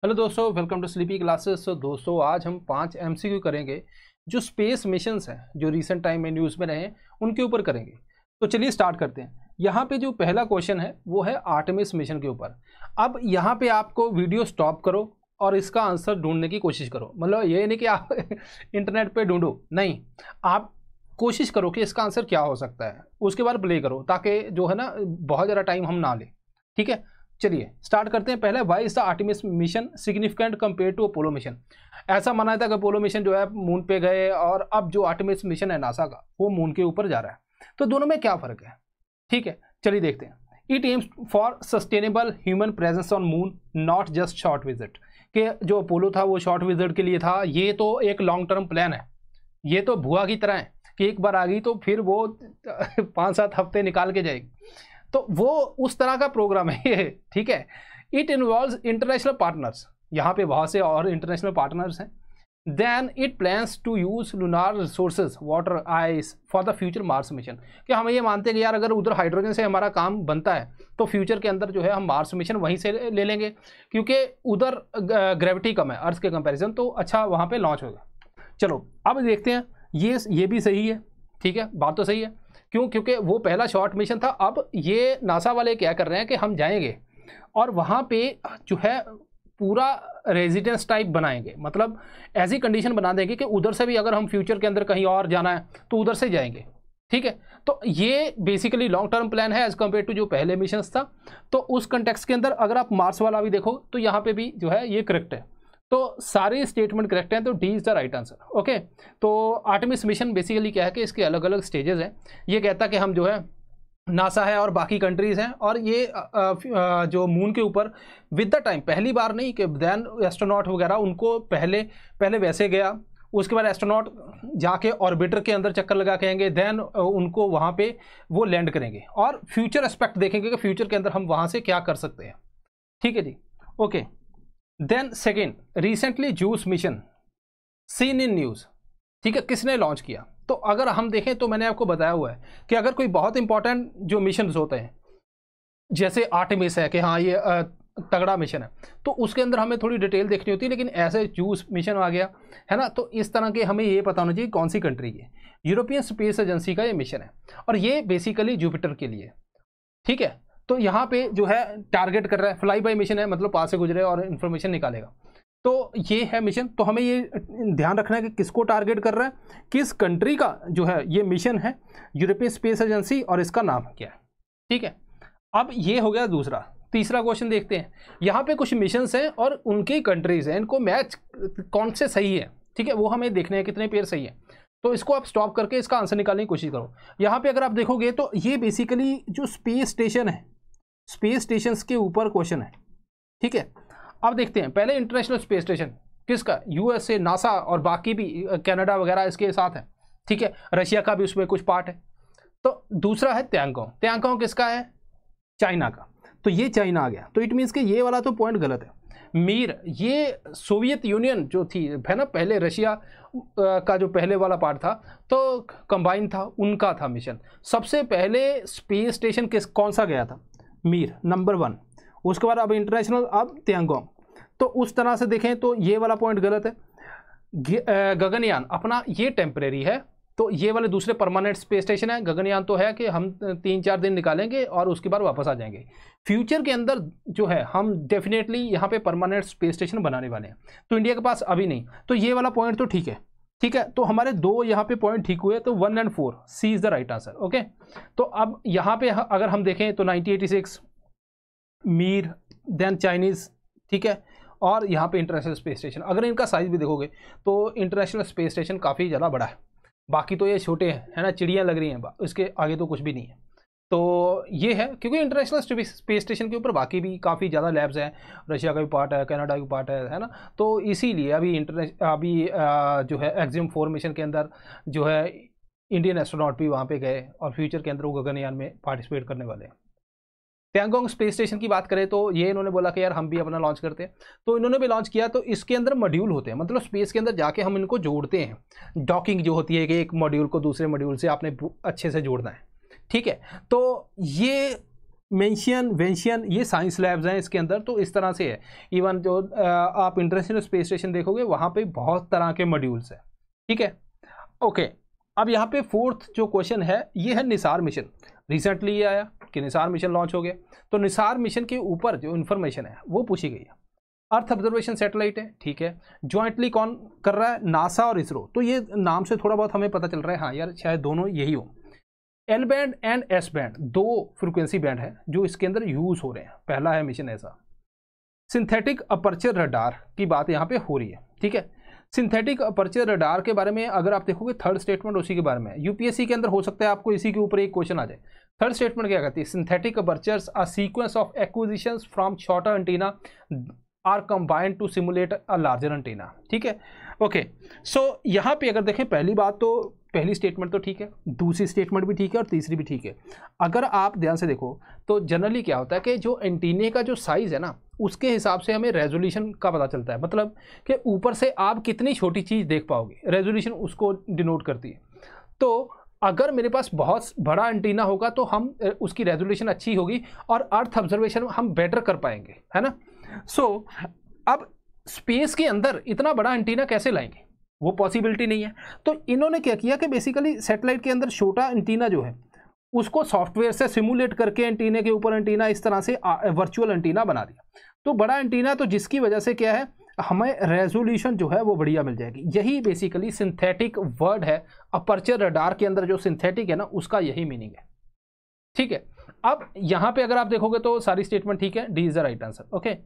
Hello दोस्तों, welcome to sleepy classes. तो दोस्तों आज हम 5 एमसीक्यू करेंगे जो स्पेस मिशंस हैं जो रिसेंट टाइम में न्यूज़ में रहे हैं उनके ऊपर करेंगे। तो चलिए स्टार्ट करते हैं। यहाँ पे जो पहला क्वेश्चन है वो है आर्टेमिस मिशन के ऊपर। अब यहाँ पे आपको वीडियो स्टॉप करो और इसका आंसर ढूंढने की कोशिश करो। मतलब ये नहीं कि आप इंटरनेट पे ढूंढो, नहीं, आप कोशिश करो कि इसका आंसर क्या हो सकता है, उसके बाद प्ले करो ताकि जो है ना बहुत ज़्यादा टाइम हम ना लें। ठीक है, चलिए स्टार्ट करते हैं। पहले why is the Artemis mission significant compare to Apollo mission. ऐसा माना था कि अपोलो मिशन जो है मून पे गए और अब जो आर्टेमिस मिशन है नासा का वो मून के ऊपर जा रहा है। तो दोनों में क्या फर्क है? ठीक है, चलिए देखते हैं। It aims for sustainable human presence on moon, not just short visit. कि जो अपोलो था वो शॉर्ट विजिट के लिए था, ये तो एक लॉन्ग टर्म प्लान है। ये तो भुआ की तरह है कि एक बार आ गई तो फिर वो 5-7 हफ्ते निकाल के जाएगी। तो वो उस तरह का प्रोग्राम है ये। ठीक है, इट इन्वॉल्व्स इंटरनेशनल पार्टनर्स, यहाँ पे बहुत से और इंटरनेशनल पार्टनर्स हैं। Then it plans to use lunar resources, water, ice for the future Mars mission. कि हम ये मानते हैं कि यार अगर उधर हाइड्रोजन से हमारा काम बनता है तो फ्यूचर के अंदर जो है हम मार्स मिशन वहीं से ले लेंगे, क्योंकि उधर ग्रेविटी कम है अर्थ के कंपेरिजन, तो अच्छा वहाँ पे लॉन्च होगा। चलो अब देखते हैं, ये भी सही है। ठीक है, बात तो सही है। क्यों? क्योंकि वो पहला शॉर्ट मिशन था। अब ये नासा वाले क्या कर रहे हैं कि हम जाएंगे और वहाँ पे जो है पूरा रेजिडेंस टाइप बनाएंगे, मतलब ऐसी कंडीशन बना देंगे कि उधर से भी अगर हम फ्यूचर के अंदर कहीं और जाना है तो उधर से जाएंगे। ठीक है, तो ये बेसिकली लॉन्ग टर्म प्लान है एज कम्पेयर टू जो पहले मिशंस था। तो उस कंटेक्स्ट के अंदर अगर आप मार्स वाला भी देखो तो यहाँ पे भी जो है ये करेक्ट है। तो सारे स्टेटमेंट करेक्ट हैं, तो D is the right answer. Okay, तो आर्टेमिस मिशन बेसिकली क्या है कि इसके अलग अलग स्टेजेस हैं। ये कहता है कि हम जो है नासा है और बाकी कंट्रीज़ हैं, और ये जो मून के ऊपर विद द टाइम पहली बार नहीं कि देन एस्ट्रोनॉट वगैरह उनको पहले वैसे गया, उसके बाद एस्ट्रोनॉट जाके ऑर्बिटर के अंदर चक्कर लगा के आएंगे, देन उनको वहाँ पे वो लैंड करेंगे और फ्यूचर एस्पेक्ट देखेंगे कि फ्यूचर के अंदर हम वहाँ से क्या कर सकते हैं। ठीक है जी, okay. Then second, recently juice mission seen in news. ठीक है, किसने लॉन्च किया? तो अगर हम देखें तो मैंने आपको बताया हुआ है कि अगर कोई बहुत इंपॉर्टेंट जो मिशन होते हैं जैसे आर्टेमिस है कि हाँ ये तगड़ा मिशन है, तो उसके अंदर हमें थोड़ी डिटेल देखनी होती है। लेकिन ऐसे जूस मिशन आ गया है ना, तो इस तरह के हमें ये पता होना चाहिए कौन सी कंट्री की। यूरोपियन स्पेस एजेंसी का ये मिशन है और ये बेसिकली जुपिटर के लिए। ठीक है, तो यहाँ पे जो है टारगेट कर रहा है, फ्लाई बाय मिशन है, मतलब पास से गुजरे और इन्फॉर्मेशन निकालेगा। तो ये है मिशन। तो हमें ये ध्यान रखना है कि किसको टारगेट कर रहा है, किस कंट्री का जो है ये मिशन है, यूरोपियन स्पेस एजेंसी, और इसका नाम क्या है। ठीक है, अब ये हो गया दूसरा। तीसरा क्वेश्चन देखते हैं। यहाँ पे कुछ मिशंस हैं और उनकी कंट्रीज हैं, इनको मैच कौन से सही है। ठीक है, वो हमें देखने हैं कितने पेयर सही है। तो इसको आप स्टॉप करके इसका आंसर निकालने की कोशिश करो। यहाँ पे अगर आप देखोगे तो ये बेसिकली जो स्पेस स्टेशन है, स्पेस स्टेशन के ऊपर क्वेश्चन है। ठीक है, अब देखते हैं। पहले इंटरनेशनल स्पेस स्टेशन किसका? यूएसए, नासा और बाकी भी कनाडा वगैरह इसके साथ है। ठीक है, रशिया का भी उसमें कुछ पार्ट है। तो दूसरा है त्यांगोंग। त्यांगोंग किसका है? चाइना का। तो ये चाइना आ गया, तो इट मीन्स कि ये वाला तो पॉइंट गलत है। मीर ये सोवियत यूनियन जो थी है ना, पहले रशिया का जो पहले वाला पार्ट था तो कंबाइन था, उनका था मिशन। सबसे पहले स्पेस स्टेशन कौन सा गया था? मीर, नंबर 1। उसके बाद अब इंटरनेशनल, अब त्यांगोंग। तो उस तरह से देखें तो ये वाला पॉइंट गलत है। गगनयान अपना ये टेम्परेरी है, तो ये वाले दूसरे परमानेंट स्पेस स्टेशन है। गगनयान तो है कि हम 3-4 दिन निकालेंगे और उसके बाद वापस आ जाएंगे। फ्यूचर के अंदर जो है हम डेफिनेटली यहाँ पे परमानेंट स्पेस स्टेशन बनाने वाले हैं, तो इंडिया के पास अभी नहीं। तो ये वाला पॉइंट तो ठीक है। ठीक है, तो हमारे 2 यहाँ पे पॉइंट ठीक हुए, तो 1 और 4 C is the right answer. Okay, तो अब यहाँ पे अगर हम देखें तो 1986 मीर, देन चाइनीज़। ठीक है, और यहाँ पे इंटरनेशनल स्पेस स्टेशन। अगर इनका साइज भी देखोगे तो इंटरनेशनल स्पेस स्टेशन काफ़ी ज़्यादा बड़ा है, बाकी तो ये छोटे हैं, है ना, चिड़ियाँ लग रही हैं, इसके आगे तो कुछ भी नहीं है। तो ये है, क्योंकि इंटरनेशनल स्पेस स्टेशन के ऊपर बाकी भी काफ़ी ज़्यादा लैब्स हैं, रशिया का भी पार्ट है, कनाडा का भी पार्ट है ना। तो इसीलिए अभी जो है एक्सियम 4 मिशन के अंदर जो है इंडियन एस्ट्रोनॉट भी वहाँ पे गए और फ्यूचर के अंदर वो गगनयान में पार्टिसिपेट करने वाले हैं। त्यांगोंग स्पेस स्टेशन की बात करें तो ये इन्होंने बोला कि यार हम भी अपना लॉन्च करते हैं, तो इन्होंने भी लॉन्च किया। तो इसके अंदर मॉड्यूल होते हैं, मतलब स्पेस के अंदर जाके हम इनको जोड़ते हैं। डॉकिंग जो होती है कि एक मॉड्यूल को दूसरे मॉड्यूल से आपने अच्छे से जोड़ना है। ठीक है, तो ये मेंशियन वेंशियन ये साइंस लैब्स हैं इसके अंदर, तो इस तरह से है। इवन जो आप इंटरनेशनल स्पेस स्टेशन देखोगे वहाँ पे बहुत तरह के मॉड्यूल्स हैं, ठीक है। ओके, अब यहाँ पे फोर्थ जो क्वेश्चन है ये है निसार मिशन। रिसेंटली ये आया कि निसार मिशन लॉन्च हो गया, तो निसार मिशन के ऊपर जो इन्फॉर्मेशन है वो पूछी गई है। अर्थ ऑब्जर्वेशन सैटेलाइट है, ठीक है, ज्वाइंटली कौन कर रहा है, नासा और इसरो। तो ये नाम से थोड़ा बहुत हमें पता चल रहा है, हाँ यार शायद दोनों यही हो। L band and S band दो फ्रिक्वेंसी बैंड है जो इसके अंदर यूज हो रहे हैं। पहला है मिशन ऐसा। सिंथेटिक अपर्चर रडार की बात यहाँ पे हो रही है, ठीक है। सिंथेटिक अपर्चर रडार के बारे में अगर आप देखोगे थर्ड स्टेटमेंट उसी के बारे में है। यूपीएससी के अंदर हो सकता है आपको इसी के ऊपर एक क्वेश्चन आ जाए। थर्ड स्टेटमेंट क्या कहती है, synthetic apertures a sequence of acquisitions from shorter antenna are combined to simulate a larger antenna, ठीक है। ओके, सो यहाँ पे अगर देखें पहली बात तो पहली स्टेटमेंट तो ठीक है, दूसरी स्टेटमेंट भी ठीक है और तीसरी भी ठीक है। अगर आप ध्यान से देखो तो जनरली क्या होता है कि जो एंटीने का जो साइज़ है ना उसके हिसाब से हमें रेजोल्यूशन का पता चलता है, मतलब कि ऊपर से आप कितनी छोटी चीज़ देख पाओगे, रेजोल्यूशन उसको डिनोट करती है। तो अगर मेरे पास बहुत बड़ा एंटीना होगा तो हम उसकी रेजोल्यूशन अच्छी होगी और अर्थ ऑब्जर्वेशन हम बेटर कर पाएंगे, है ना। सो अब स्पेस के अंदर इतना बड़ा एंटीना कैसे लाएंगे, वो पॉसिबिलिटी नहीं है। तो इन्होंने क्या किया कि बेसिकली सैटेलाइट के अंदर छोटा एंटीना जो है उसको सॉफ्टवेयर से सिमुलेट करके एंटीने के ऊपर एंटीना इस तरह से वर्चुअल एंटीना बना दिया। तो बड़ा एंटीना तो जिसकी वजह से क्या है हमें रेजोल्यूशन जो है वो बढ़िया मिल जाएगी। यही बेसिकली सिंथेटिक वर्ड है, अपर्चर रडार के अंदर जो सिंथेटिक है ना उसका यही मीनिंग है, ठीक है। अब यहाँ पे अगर आप देखोगे तो सारी स्टेटमेंट ठीक है, D is the right answer. Okay,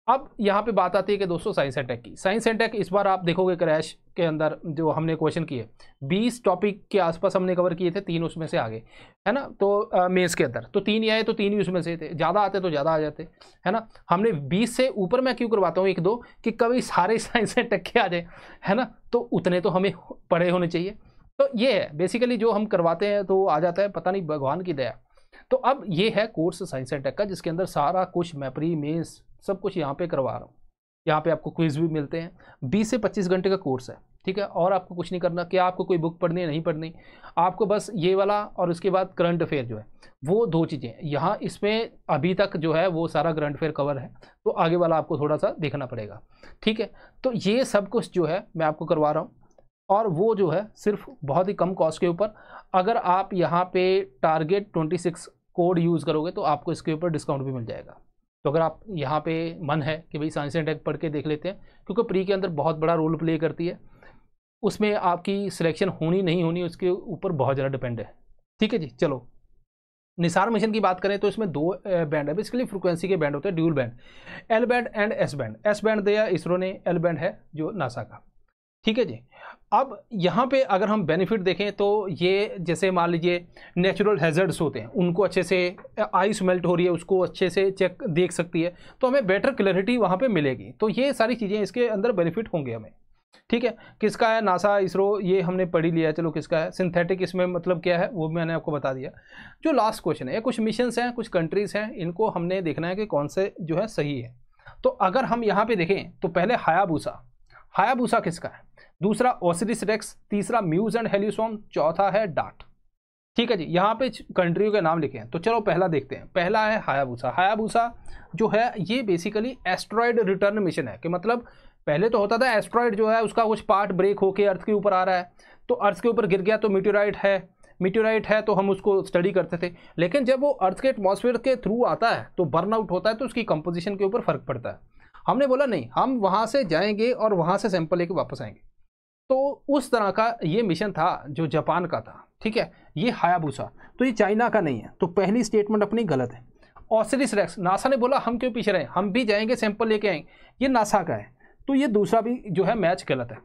अब यहाँ पे बात आती है कि दोस्तों साइंस एंड टेक की। साइंस एंड टेक इस बार आप देखोगे क्रैश के अंदर जो हमने क्वेश्चन किए 20 टॉपिक के आसपास हमने कवर किए थे, 3 उसमें से आगे, है ना। तो मेंस के अंदर तो 3 ही आए, तो 3 ही उसमें से थे, ज़्यादा आते तो ज़्यादा आ जाते, है ना। हमने 20 से ऊपर मैं क्यों करवाता हूँ 1-2 कि कभी सारे साइंस एंड टेक के आ जाए, है ना। तो उतने तो हमें पढ़े होने चाहिए। तो ये है बेसिकली जो हम करवाते हैं तो आ जाता है, पता नहीं भगवान की दया। तो अब ये है कोर्स साइंस एंड टेक का जिसके अंदर सारा कुछ मैं प्री मेंस सब कुछ यहाँ पे करवा रहा हूँ। यहाँ पे आपको क्विज भी मिलते हैं। 20 से 25 घंटे का कोर्स है, ठीक है। और आपको कुछ नहीं करना, क्या आपको कोई बुक पढ़नी है, नहीं पढ़नी, आपको बस ये वाला और उसके बाद करंट अफेयर जो है वो 2 चीज़ें यहाँ इसमें अभी तक जो है वो सारा करंट अफेयर कवर है, तो आगे वाला आपको थोड़ा सा देखना पड़ेगा, ठीक है। तो ये सब कुछ जो है मैं आपको करवा रहा हूँ और वो जो है सिर्फ बहुत ही कम कॉस्ट के ऊपर। अगर आप यहाँ पे टारगेट 26 कोड यूज़ करोगे तो आपको इसके ऊपर डिस्काउंट भी मिल जाएगा। तो अगर आप यहाँ पे मन है कि भाई साइंस एंड टेक पढ़ के देख लेते हैं, क्योंकि प्री के अंदर बहुत बड़ा रोल प्ले करती है, उसमें आपकी सिलेक्शन होनी नहीं होनी उसके ऊपर बहुत ज़्यादा डिपेंड है, ठीक है जी। चलो निसार मिशन की बात करें तो इसमें 2 बैंड है, बेसिकली फ्रिक्वेंसी के बैंड होते हैं, dual band, L band and S band. S band दिया इसरो ने, एल बैंड है जो नासा का, ठीक है जी। अब यहाँ पे अगर हम बेनिफिट देखें तो ये जैसे मान लीजिए नेचुरल हैजर्ड्स होते हैं उनको अच्छे से, आइस मेल्ट हो रही है उसको अच्छे से चेक देख सकती है, तो हमें बेटर क्लैरिटी वहाँ पे मिलेगी। तो ये सारी चीज़ें इसके अंदर बेनिफिट होंगे हमें, ठीक है। किसका है, नासा, इसरो, ये हमने पढ़ ही लिया। चलो किसका है सिंथेटिक, इसमें मतलब क्या है वो मैंने आपको बता दिया। जो लास्ट क्वेश्चन है, कुछ मिशंस हैं, कुछ कंट्रीज़ हैं, इनको हमने देखना है कि कौन से जो है सही है। तो अगर हम यहाँ पे देखें तो पहले हायाबूसा, हायाबूसा किसका है, दूसरा ओसिरिस रेक्स, तीसरा म्यूज एंड हेलियोसॉर्म, चौथा है डार्ट, ठीक है जी। यहाँ पे कंट्रियों के नाम लिखे हैं, तो चलो पहला देखते हैं। पहला है हायाबूसा। हायाबूसा जो है ये बेसिकली एस्ट्रॉयड रिटर्न मिशन है, कि मतलब पहले तो होता था एस्ट्रॉयड जो है उसका कुछ पार्ट ब्रेक होके अर्थ के ऊपर आ रहा है, तो अर्थ के ऊपर गिर गया तो मीटेराइट है तो हम उसको स्टडी करते थे। लेकिन जब वो अर्थ के एटमॉस्फेयर के थ्रू आता है तो बर्न आउट होता है, तो उसकी कंपोजिशन के ऊपर फर्क पड़ता है। हमने बोला नहीं, हम वहाँ से जाएंगे और वहाँ से सैंपल लेके वापस आएंगे। तो उस तरह का ये मिशन था जो जापान का था, ठीक है। ये हायाबूसा, तो ये चाइना का नहीं है, तो पहली स्टेटमेंट अपनी गलत है। ओसिरिस रेक्स, नासा ने बोला हम क्यों पीछे रहे, हम भी जाएंगे सैंपल लेके आएंगे, ये नासा का है, तो ये दूसरा भी जो है मैच गलत है,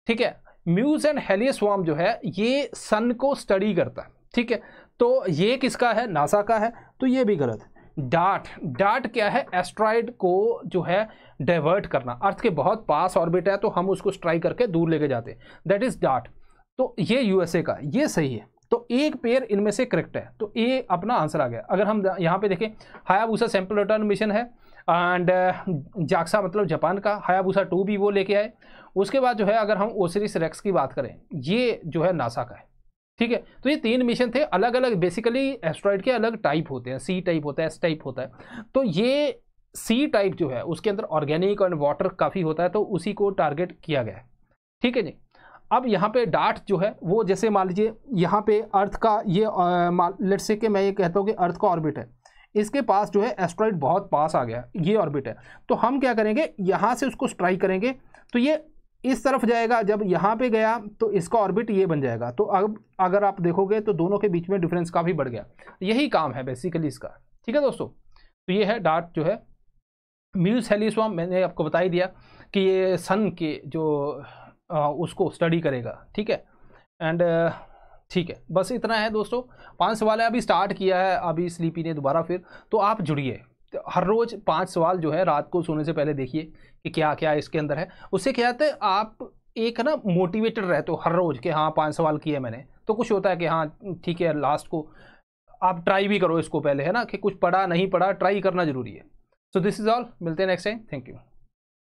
ठीक है। म्यूज एंड हेलियोसॉर्म जो है ये सन को स्टडी करता है, ठीक है, तो ये किसका है, नासा का है, तो ये भी गलत है। डार्ट क्या है, एस्ट्रॉयड को जो है डाइवर्ट करना, अर्थ के बहुत पास ऑर्बिट है तो हम उसको स्ट्राइक करके दूर लेके जाते हैं, दैट इज डार्ट। तो ये यूएसए का, ये सही है, तो एक पेयर इनमें से करेक्ट है, तो ये अपना आंसर आ गया। अगर हम यहाँ पे देखें हायाबूसा सैंपल रिटर्न मिशन है एंड जाक्सा मतलब जापान का, हायाबूसा 2 भी वो लेके आए। उसके बाद जो है अगर हम ओसिरिस रेक्स की बात करें, ये जो है नासा का है, ठीक है। तो ये 3 मिशन थे, अलग अलग, बेसिकली एस्ट्रॉइड के अलग टाइप होते हैं, सी टाइप होता है, एस टाइप होता है। तो ये सी टाइप जो है उसके अंदर ऑर्गेनिक और वाटर काफ़ी होता है, तो उसी को टारगेट किया गया है। ठीक है जी। अब यहाँ पे डार्ट जो है वो, जैसे मान लीजिए यहाँ पे अर्थ का ये लेट्स से कि मैं ये कहता हूँ कि अर्थ का ऑर्बिट है, इसके पास जो है एस्ट्रॉइड बहुत पास आ गया, ये ऑर्बिट है, तो हम क्या करेंगे, यहाँ से उसको स्ट्राइक करेंगे तो ये इस तरफ जाएगा, जब यहाँ पे गया तो इसका ऑर्बिट ये बन जाएगा। तो अब अगर आप देखोगे तो दोनों के बीच में डिफरेंस काफ़ी बढ़ गया। यही काम है बेसिकली इसका। ठीक है दोस्तों, तो ये है डार्ट जो है। म्यूज हेलिस्वार्म मैंने आपको बता ही दिया कि ये सन के जो उसको स्टडी करेगा। ठीक है, एंड ठीक है, बस इतना है दोस्तों। 5 सवाल है, अभी स्टार्ट किया है अभी स्लीपी ने दोबारा फिर, तो आप जुड़िए। हर रोज़ 5 सवाल जो है रात को सोने से पहले देखिए कि क्या क्या इसके अंदर है। उससे क्या होता है, आप एक ना मोटिवेटेड रहते हो हर रोज़ कि हाँ 5 सवाल किए मैंने, तो कुछ होता है कि हाँ ठीक है, लास्ट को आप ट्राई भी करो इसको पहले, है ना, कि कुछ पढ़ा नहीं पढ़ा, ट्राई करना जरूरी है। सो दिस इज़ ऑल, मिलते हैं नेक्स्ट टाइम, थैंक यू।